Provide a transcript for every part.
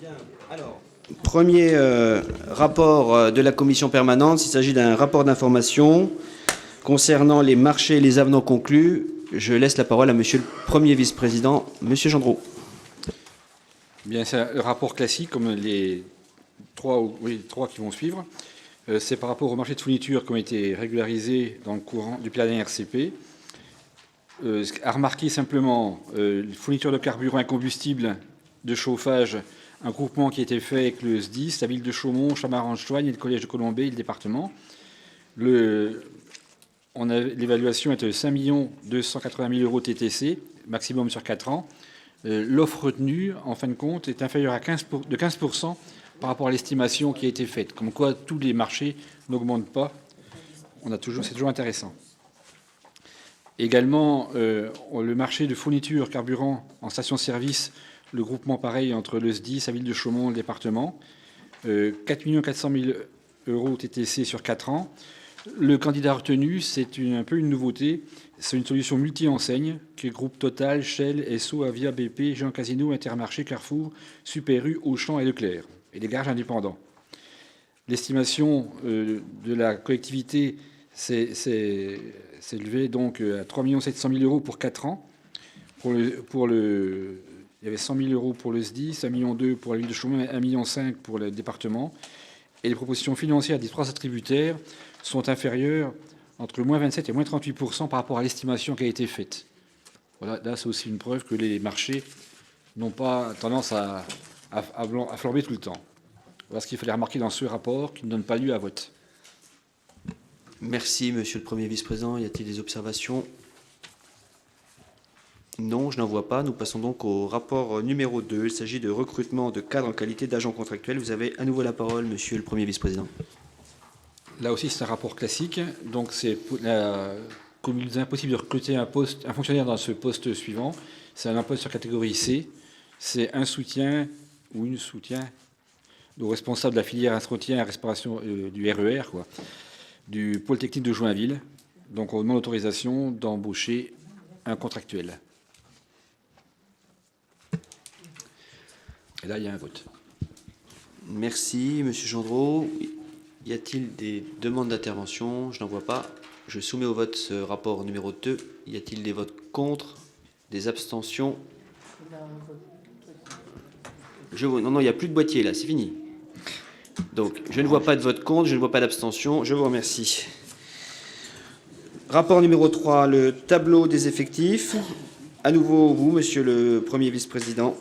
Bien. Alors, premier rapport de la commission permanente, il s'agit d'un rapport d'information concernant les marchés et les avenants conclus. Je laisse la parole à monsieur le premier vice-président, monsieur Gendreau. Bien, c'est un rapport classique, comme les trois qui vont suivre. C'est par rapport aux marchés de fourniture qui ont été régularisés dans le courant depuis la dernière RCP. À remarquer simplement, fourniture de carburant et combustible de chauffage, un groupement qui a été fait avec le SDIS, la ville de Chaumont, Chamarange-Soigne et le collège de Colombey et le département. L'évaluation est de 5 280 000 euros TTC, maximum sur 4 ans. L'offre retenue, en fin de compte, est inférieure à 15% par rapport à l'estimation qui a été faite. Comme quoi, tous les marchés n'augmentent pas. C'est toujours intéressant. Également, le marché de fourniture carburant en station-service, le groupement pareil entre le SDIS, la ville de Chaumont et le département. 4 400 000 euros TTC sur 4 ans. Le candidat retenu, c'est un peu une nouveauté. C'est une solution multi-enseigne qui groupe Total, Shell, Esso, Avia, BP, Jean Casino, Intermarché, Carrefour, Super U, Auchan et Leclerc. Et des garages indépendants. L'estimation de la collectivité s'est élevée donc à 3 700 000 euros pour 4 ans. Il y avait 100 000 euros pour le SDIS, 1,2 million pour la ville de Chaumont, 1,5 million pour le département. Et les propositions financières des trois attributaires sont inférieures entre moins 27 et moins 38% par rapport à l'estimation qui a été faite. Voilà, là, c'est aussi une preuve que les marchés n'ont pas tendance à flamber tout le temps. Voilà ce qu'il fallait remarquer dans ce rapport qui ne donne pas lieu à vote. Merci, monsieur le premier vice-président. Y a-t-il des observations? Non, je n'en vois pas. Nous passons donc au rapport numéro 2. Il s'agit de recrutement de cadres en qualité d'agent contractuel. Vous avez à nouveau la parole, monsieur le premier vice-président. Là aussi, c'est un rapport classique. Donc, comme il est impossible de recruter un fonctionnaire dans ce poste suivant, c'est un emploi sur catégorie C. C'est un soutien ou une soutien au responsable de la filière entretien et restauration du RER, du pôle technique de Joinville. Donc, on demande l'autorisation d'embaucher un contractuel. Et là, il y a un vote. Merci, monsieur Gendreau. Y a-t-il des demandes d'intervention? Je n'en vois pas. Je soumets au vote ce rapport numéro 2. Y a-t-il des votes contre? Des abstentions? Non, il n'y a plus de boîtier là, c'est fini. Donc, je ne vois pas de vote contre, je ne vois pas d'abstention. Je vous remercie. Rapport numéro 3, le tableau des effectifs. À nouveau, vous, monsieur le premier vice-président.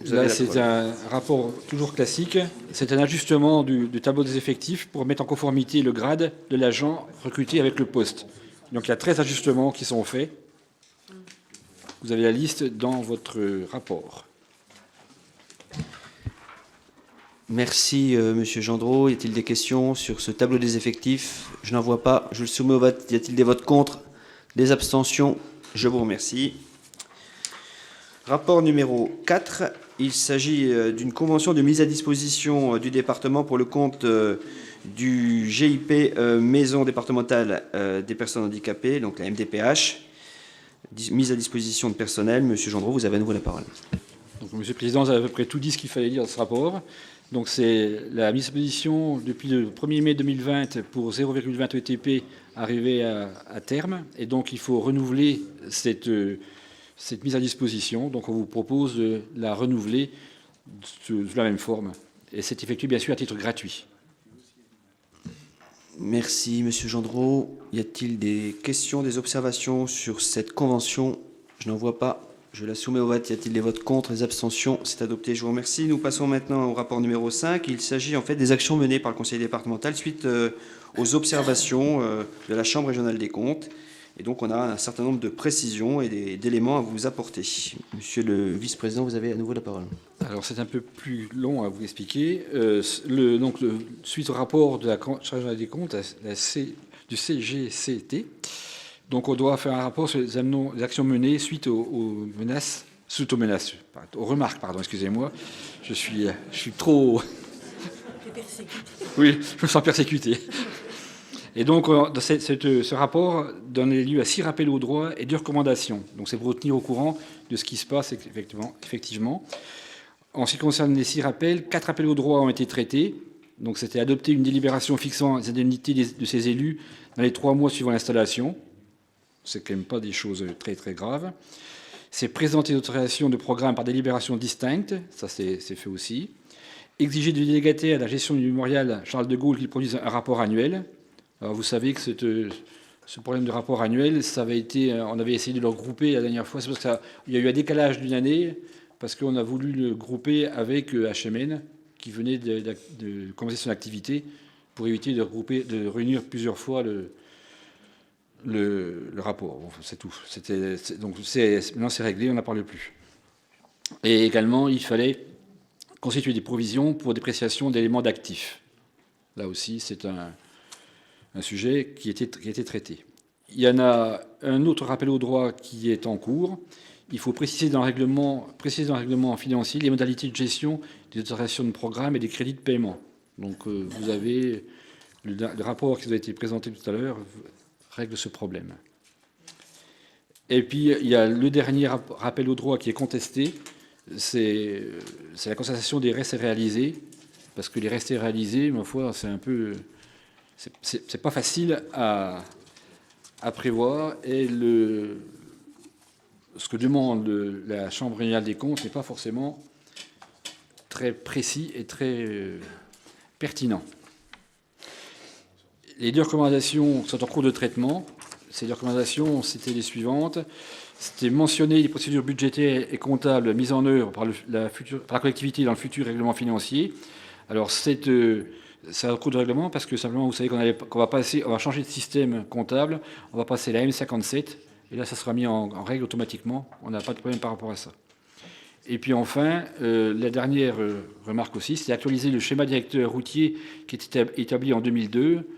Là, c'est un rapport toujours classique. C'est un ajustement du tableau des effectifs pour mettre en conformité le grade de l'agent recruté avec le poste. Donc, il y a 13 ajustements qui sont faits. Vous avez la liste dans votre rapport. Merci, monsieur Gendreau. Y a-t-il des questions sur ce tableau des effectifs? Je n'en vois pas. Je le soumets au vote. Y a-t-il des votes contre? Des abstentions? Je vous remercie. Rapport numéro 4. Il s'agit d'une convention de mise à disposition du département pour le compte du GIP Maison départementale des personnes handicapées, donc la MDPH. Mise à disposition de personnel. Monsieur Gendreau, vous avez à nouveau la parole. Donc, monsieur le Président, vous avez à peu près tout dit ce qu'il fallait dire dans ce rapport. Donc, c'est la mise à disposition depuis le 1er mai 2020 pour 0,20 ETP arrivée à terme. Et donc, il faut renouveler cette mise à disposition. Donc, on vous propose de la renouveler sous la même forme. Et c'est effectué, bien sûr, à titre gratuit. Merci, monsieur Gendreau. Y a-t-il des questions, des observations sur cette convention? Je n'en vois pas. Je la soumets au vote. Y a-t-il des votes contre, des abstentions? C'est adopté. Je vous remercie. Nous passons maintenant au rapport numéro 5. Il s'agit en fait des actions menées par le conseil départemental suite aux observations de la Chambre régionale des comptes. Et donc, on a un certain nombre de précisions et d'éléments à vous apporter. Monsieur le vice-président, vous avez à nouveau la parole. Alors, c'est un peu plus long à vous expliquer. Suite au rapport de la Chambre régionale des comptes, du CGCT, donc on doit faire un rapport sur les actions menées suite aux remarques, excusez-moi. Je suis trop... Oui, je me sens persécuté. Et donc, ce rapport donne lieu à 6 rappels au droit et 2 recommandations. Donc, c'est pour vous tenir au courant de ce qui se passe effectivement. En ce qui concerne les 6 rappels, 4 rappels au droit ont été traités. Donc, c'était adopter une délibération fixant les indemnités de ces élus dans les 3 mois suivant l'installation. C'est quand même pas des choses très, très graves. C'est présenter l'autorisation de programme par délibération distincte. Ça, c'est fait aussi. Exiger du délégataire à la gestion du mémorial Charles de Gaulle qu'il produise un rapport annuel. Alors, vous savez que ce problème de rapport annuel, on avait essayé de le regrouper la dernière fois. C'est parce qu'il y a eu un décalage d'une année, parce qu'on a voulu le grouper avec HMN, qui venait de commencer son activité, pour éviter de réunir plusieurs fois le rapport. Bon, c'est tout. Donc maintenant c'est réglé, on n'en parle plus. Et également, il fallait constituer des provisions pour dépréciation d'éléments d'actifs. Là aussi, c'est un sujet qui a été traité. Il y en a un autre rappel au droit qui est en cours. Il faut préciser dans le règlement financier les modalités de gestion des autorisations de programme et des crédits de paiement. Donc vous avez le rapport qui vous a été présenté tout à l'heure règle ce problème. Et puis il y a le dernier rappel au droit qui est contesté, c'est la constatation des restes réalisés, parce que les restes réalisés, ma foi, c'est pas facile à prévoir, et ce que demande la Chambre régionale des comptes n'est pas forcément très précis et très pertinent. Les 2 recommandations sont en cours de traitement. Ces 2 recommandations, c'était les suivantes. C'était mentionner les procédures budgétaires et comptables mises en œuvre par la collectivité dans le futur règlement financier. Alors, c'est un cours de règlement parce que simplement, vous savez qu'on va changer de système comptable. On va passer la M57. Et là, ça sera mis en règle automatiquement. On n'a pas de problème par rapport à ça. Et puis enfin, la dernière remarque aussi, c'est actualiser le schéma directeur routier qui était établi en 2002.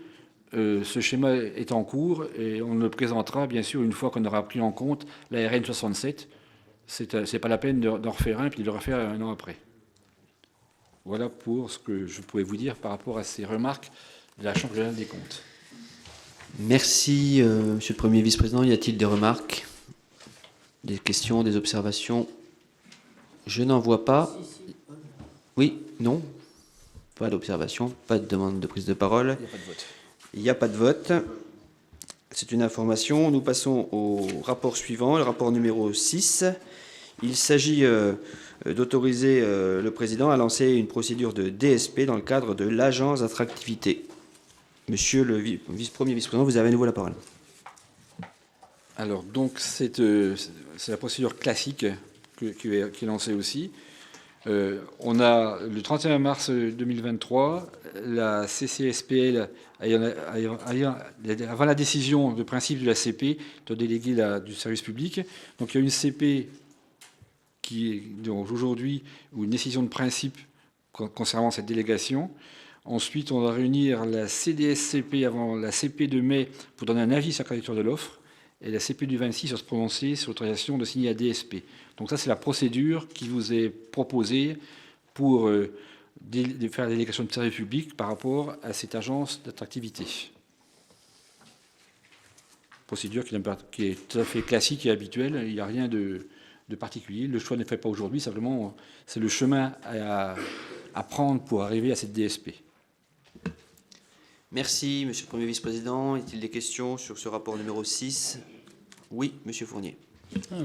Ce schéma est en cours et on le présentera bien sûr une fois qu'on aura pris en compte la RN 67. C'est pas la peine d'en refaire un puis de le refaire un an après. Voilà pour ce que je pouvais vous dire par rapport à ces remarques de la Chambre régionale des comptes. Merci, Monsieur le Premier Vice-président. Y a-t-il des remarques, des questions, des observations? Je n'en vois pas. Oui, non? Pas d'observation, pas de demande de prise de parole. Il n'y a pas de vote. Il n'y a pas de vote. C'est une information. Nous passons au rapport suivant, le rapport numéro 6. Il s'agit d'autoriser le président à lancer une procédure de DSP dans le cadre de l'agence d'attractivité. Monsieur le premier vice-président, vous avez à nouveau la parole. Alors, donc, c'est la procédure classique qui est lancée aussi. On a le 31 mars 2023, la CCSPL, avant la décision de principe de la CP, de déléguer du service public. Donc il y a une CP qui est donc aujourd'hui, ou une décision de principe concernant cette délégation. Ensuite, on va réunir la CDSCP avant la CP de mai pour donner un avis sur la candidature de l'offre, et la CP du 26 sur se prononcer sur l'autorisation de signer à DSP. Donc ça, c'est la procédure qui vous est proposée pour faire la délégation de service public par rapport à cette agence d'attractivité. Procédure qui est tout à fait classique et habituelle, il n'y a rien de particulier. Le choix n'est fait pas aujourd'hui, simplement c'est le chemin à prendre pour arriver à cette DSP. Merci, Monsieur le Premier Vice-président. Y a-t-il des questions sur ce rapport numéro 6? Oui, Monsieur Fournier.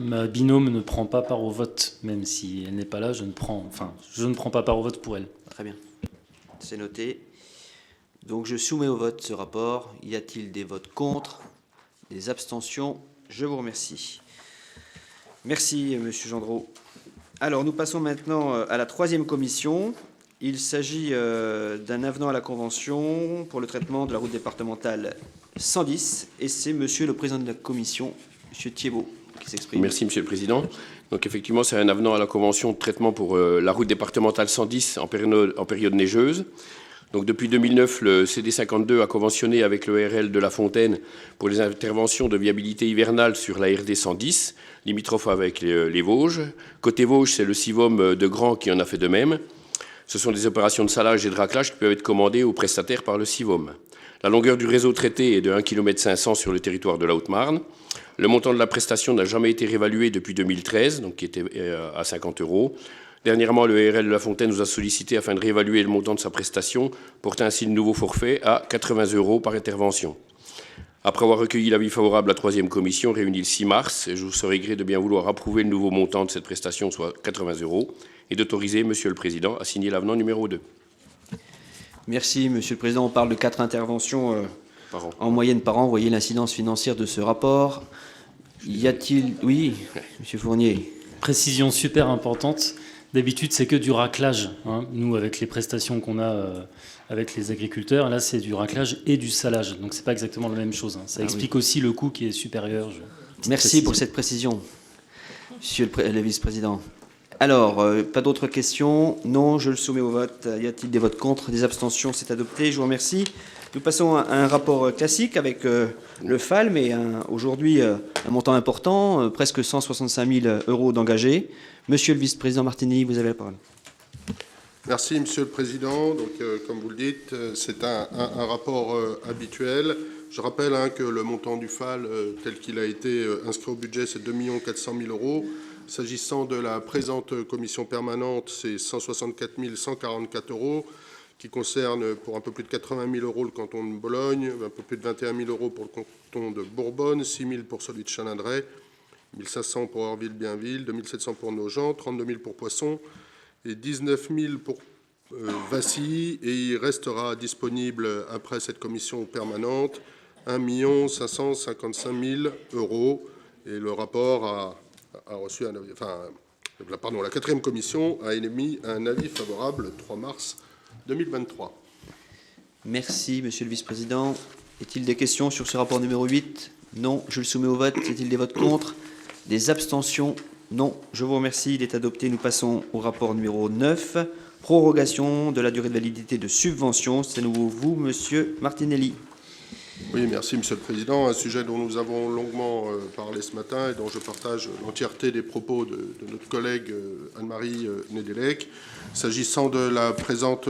Ma binôme ne prend pas part au vote, même si elle n'est pas là, je ne prends pas part au vote pour elle. Très bien, c'est noté. Donc je soumets au vote ce rapport. Y a-t-il des votes contre, des abstentions? Je vous remercie. Merci, Monsieur Gendreau. Alors nous passons maintenant à la 3e commission. Il s'agit d'un avenant à la Convention pour le traitement de la route départementale 110. Et c'est Monsieur le Président de la Commission, Monsieur Thiebaut, qui s'exprime. Merci, Monsieur le Président. Donc effectivement, c'est un avenant à la Convention de traitement pour la route départementale 110 en période neigeuse. Donc depuis 2009, le CD52 a conventionné avec le RL de La Fontaine pour les interventions de viabilité hivernale sur la RD 110, limitrophe avec les Vosges. Côté Vosges, c'est le CIVOM de Grand qui en a fait de même. Ce sont des opérations de salage et de raclage qui peuvent être commandées aux prestataires par le CIVOM. La longueur du réseau traité est de 1,5 km sur le territoire de la Haute-Marne. Le montant de la prestation n'a jamais été réévalué depuis 2013, donc qui était à 50 €. Dernièrement, le RL de La Fontaine nous a sollicité afin de réévaluer le montant de sa prestation, portant ainsi le nouveau forfait à 80 € par intervention. Après avoir recueilli l'avis favorable de la 3e commission réunie le 6 mars, je vous serai gré de bien vouloir approuver le nouveau montant de cette prestation, soit 80 €, et d'autoriser Monsieur le Président à signer l'avenant numéro 2. Merci, Monsieur le Président. On parle de 4 interventions Par an. en moyenne par an. Vous voyez l'incidence financière de ce rapport. Y a-t-il... Oui, Monsieur Fournier. Précision super importante. D'habitude, c'est que du raclage. Hein. Nous, avec les prestations qu'on a avec les agriculteurs, là, c'est du raclage et du salage. Donc, c'est pas exactement la même chose. Hein. Ça explique aussi le coût qui est supérieur. Merci pour cette précision, Monsieur le Vice-président. Alors, pas d'autres questions? Non, je le soumets au vote. Y a-t-il des votes contre? Des abstentions? C'est adopté. Je vous remercie. Nous passons à un rapport classique avec le FAL, mais aujourd'hui un montant important, presque 165 000 € d'engagés. Monsieur le vice-président Martini, vous avez la parole. Merci, Monsieur le Président. Donc, comme vous le dites, c'est un rapport habituel. Je rappelle que le montant du FAL, tel qu'il a été inscrit au budget, c'est 2 400 000 €. S'agissant de la présente commission permanente, c'est 164 144 €, qui concerne pour un peu plus de 80 000 € le canton de Bologne, un peu plus de 21 000 € pour le canton de Bourbonne, 6 000 pour celui de Chalindrey, 1 500 pour Orville-Bienville, 2 700 pour Nogent, 32 000 pour Poisson et 19 000 pour Vassy. Et il restera disponible après cette commission permanente 1 555 000 €. Et le rapport a reçu un avis, la 4e commission a émis un avis favorable le 3 mars 2023. Merci, Monsieur le vice-président. Est-il des questions sur ce rapport numéro 8? Non, je le soumets au vote. Y a-t-il des votes contre? Des abstentions? Non, je vous remercie. Il est adopté. Nous passons au rapport numéro 9. Prorogation de la durée de validité de subventions. C'est à nouveau vous, Monsieur Martinelli. Oui, merci, Monsieur le Président. Un sujet dont nous avons longuement parlé ce matin et dont je partage l'entièreté des propos de notre collègue Anne-Marie Nédélec. S'agissant de la présente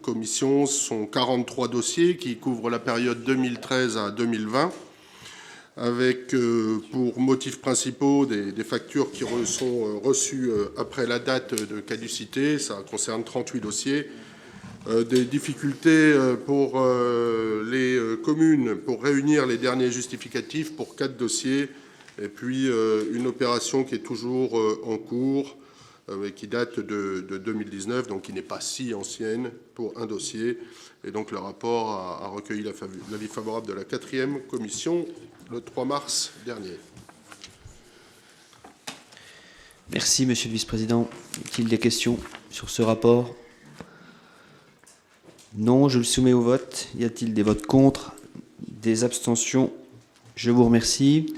commission, ce sont 43 dossiers qui couvrent la période 2013 à 2020, avec pour motifs principaux des factures qui sont reçues après la date de caducité. Ça concerne 38 dossiers. Des difficultés pour les communes pour réunir les derniers justificatifs pour 4 dossiers, et puis une opération qui est toujours en cours, qui date de 2019, donc qui n'est pas si ancienne pour un dossier. Et donc le rapport a recueilli l'avis favorable de la 4e commission le 3 mars dernier. Merci, Monsieur le vice-président. Y a-t-il des questions sur ce rapport? Non, je le soumets au vote. Y a-t-il des votes contre? Des abstentions? Je vous remercie.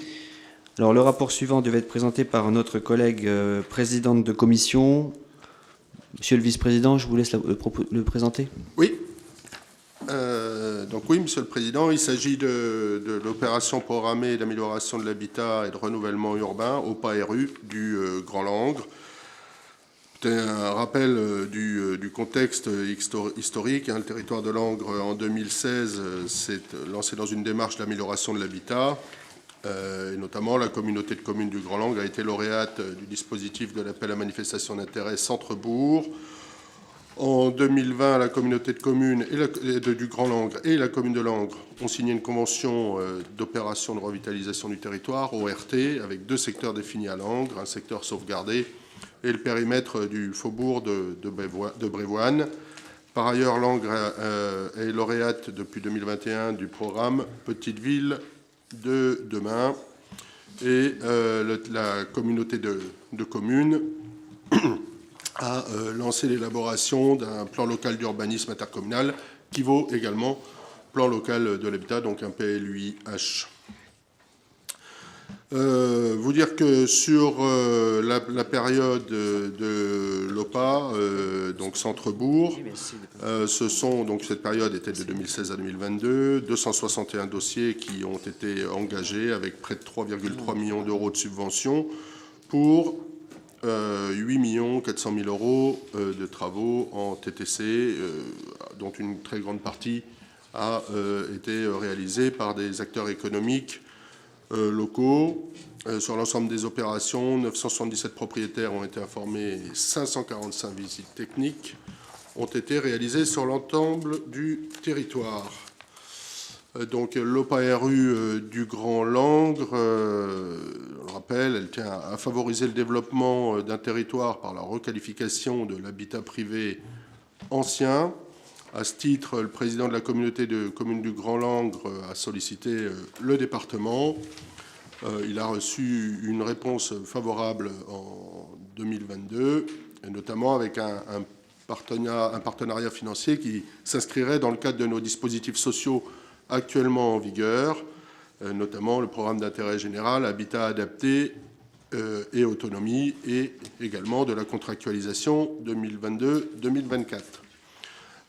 Alors, le rapport suivant devait être présenté par notre collègue présidente de commission. Monsieur le vice-président, je vous laisse le présenter. Oui. Donc oui, Monsieur le Président, il s'agit de l'opération programmée d'amélioration de l'habitat et de renouvellement urbain, OPA-RU, du Grand Langres. C'est un rappel du contexte historique. Le territoire de Langres, en 2016, s'est lancé dans une démarche d'amélioration de l'habitat. Et notamment, la communauté de communes du Grand Langres a été lauréate du dispositif de l'appel à manifestation d'intérêt Centre-Bourg. En 2020, la communauté de communes du Grand Langres et la commune de Langres ont signé une convention d'opération de revitalisation du territoire, ORT, avec 2 secteurs définis à Langres, un secteur sauvegardé et le périmètre du faubourg de Brévoine. Par ailleurs, Langres est lauréate depuis 2021 du programme Petite Ville de demain. Et la communauté de communes a lancé l'élaboration d'un plan local d'urbanisme intercommunal qui vaut également plan local de l'habitat, donc un PLUI-H. Vous dire que sur la période de l'OPA, donc Centre-Bourg, donc cette période était de 2016 à 2022, 261 dossiers qui ont été engagés avec près de 3,3 millions d'euros de subventions pour 8 400 000 € de travaux en TTC, dont une très grande partie a été réalisée par des acteurs économiques locaux. Sur l'ensemble des opérations, 977 propriétaires ont été informés et 545 visites techniques ont été réalisées sur l'ensemble du territoire. Donc l'OPARU du Grand Langres, je le rappelle, elle tient à favoriser le développement d'un territoire par la requalification de l'habitat privé ancien. À ce titre, le président de la communauté de communes du Grand Langres a sollicité le département. Il a reçu une réponse favorable en 2022, et notamment avec un partenariat financier qui s'inscrirait dans le cadre de nos dispositifs sociaux actuellement en vigueur, notamment le programme d'intérêt général, habitat adapté et autonomie, et également de la contractualisation 2022-2024.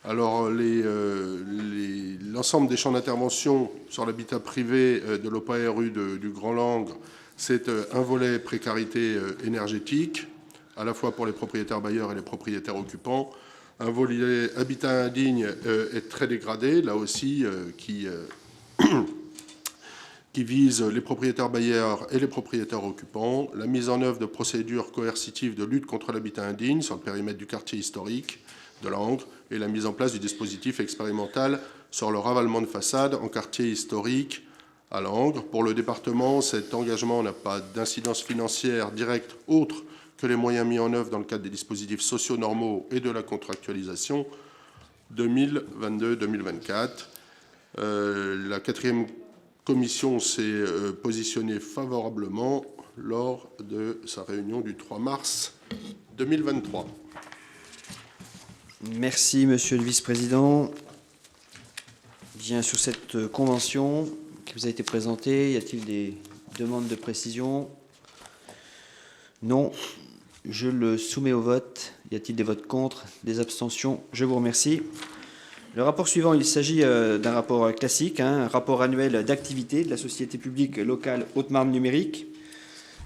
Alors, l'ensemble des champs d'intervention sur l'habitat privé de l'OPARU du Grand Langres, c'est un volet précarité énergétique, à la fois pour les propriétaires bailleurs et les propriétaires occupants. Un volet habitat indigne est très dégradé, là aussi, qui vise les propriétaires bailleurs et les propriétaires occupants. La mise en œuvre de procédures coercitives de lutte contre l'habitat indigne sur le périmètre du quartier historique de Langres et la mise en place du dispositif expérimental sur le ravalement de façade en quartier historique à Langres. Pour le département, cet engagement n'a pas d'incidence financière directe autre que les moyens mis en œuvre dans le cadre des dispositifs sociaux normaux et de la contractualisation 2022-2024. La 4e commission s'est positionnée favorablement lors de sa réunion du 3 mars 2023. Merci, monsieur le vice-président. Bien, sur cette convention qui vous a été présentée, y a-t-il des demandes de précision? Non. Je le soumets au vote. Y a-t-il des votes contre, des abstentions? Je vous remercie. Le rapport suivant, il s'agit d'un rapport classique, un rapport annuel d'activité de la société publique locale Haute-Marne numérique.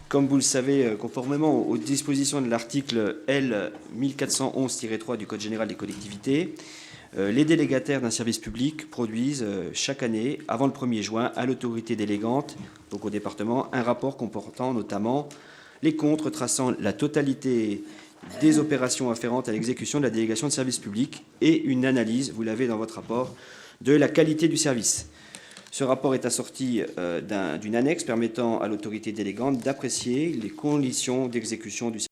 Comme vous le savez, conformément aux dispositions de l'article L 1411-3 du Code général des collectivités, les délégataires d'un service public produisent chaque année, avant le 1er juin, à l'autorité délégante, donc au département, un rapport comportant notamment les comptes retraçant la totalité des opérations afférentes à l'exécution de la délégation de service public et une analyse, vous l'avez dans votre rapport, de la qualité du service. Ce rapport est assorti d'une annexe permettant à l'autorité délégante d'apprécier les conditions d'exécution du service